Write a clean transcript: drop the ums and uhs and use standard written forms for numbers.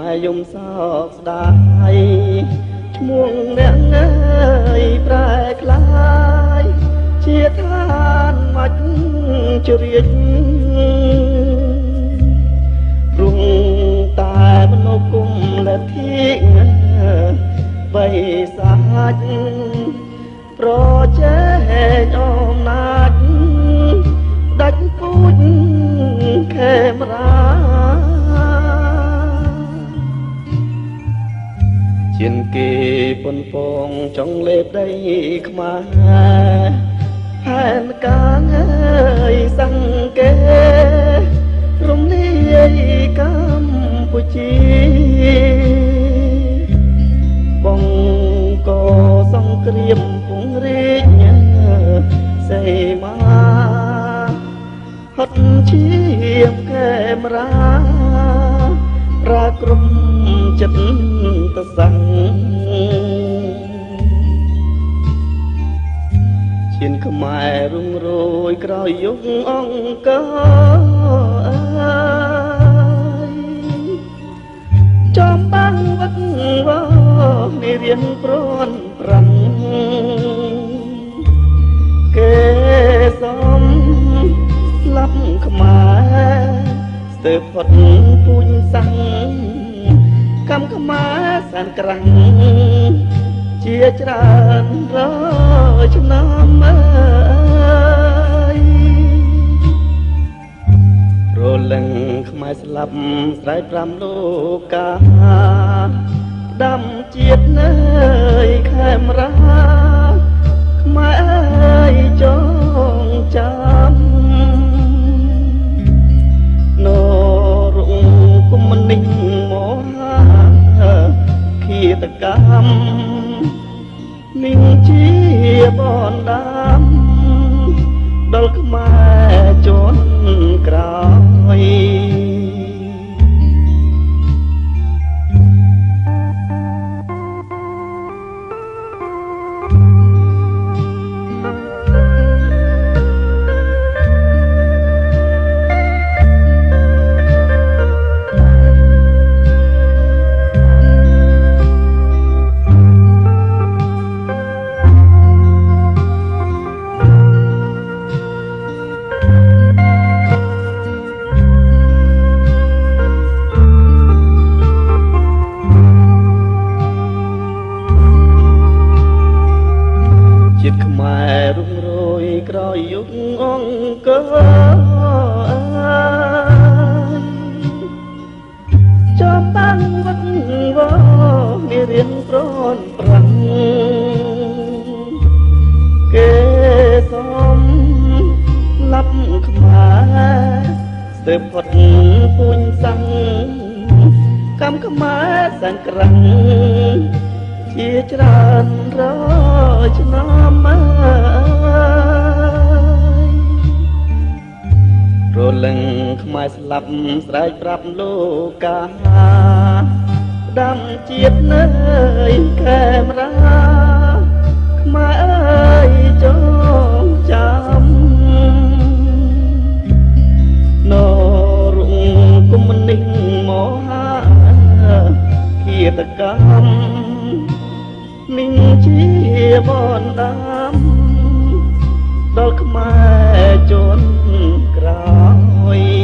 ខ្មែរយំសោកស្ដាយឈ្មោះអ្នកអើយប្រែក្លាយជាឋានមកជ្រាចព្រោះតែមនុស្សគុំและទីបីសាច់ប្រជែងអំណាចដាច់ពូជខេមរាជាគេប៉ុនពងចង់លេបដីខ្មែរផែនការអើយសង្កេរំលាយកម្ពុជាបងក៏សង្គ្រាមពងរាជសេមាហត់ឈាមកែមរាប្រាក្រុមចិត្តតសាំងឈានខ្មែររុងរយក្រោយយុគអង្គរចំបាំងវឹកវរនេះរៀនព្រាន់ប្រាំងគេសំស្លាប់ខ្មែរស្ទើរផុតពូជសាំងកម្មខ្មែរសានក្រាំងជាច្រើនរឆ្នាំអើយរលឹងខ្មែរស្លាប់ស្រែក5លោកាដាំជាតិនើយខេមរាខ្មែរអើយចងចាំនរងគុំមិនញមហាឃាតកម្មនឹងជាបនដាមដល់ខ្មែរជន់ក្រោយខ្មែររុងរយក្រោយយុគអង្គរចំបាំងវឹកវរនេះរៀនព្រាន់ប្រាំងគេសំលាប់ខ្មែរស្ទើរផុតពូជសាំងកម្មខ្មែរសានក្រាំងជាច្រើនរឆ្នាំអើយរលឹងខ្មែរស្លាប់ស្រែកប្រាប់លោកាដាំជាតិនើយខេមរាខ្មែរអើយចងចាំនរងគុំមិននិញមហាឃាតកម្មនឹងជាបនដាមដល់ខ្មែរជន់ក្រោយ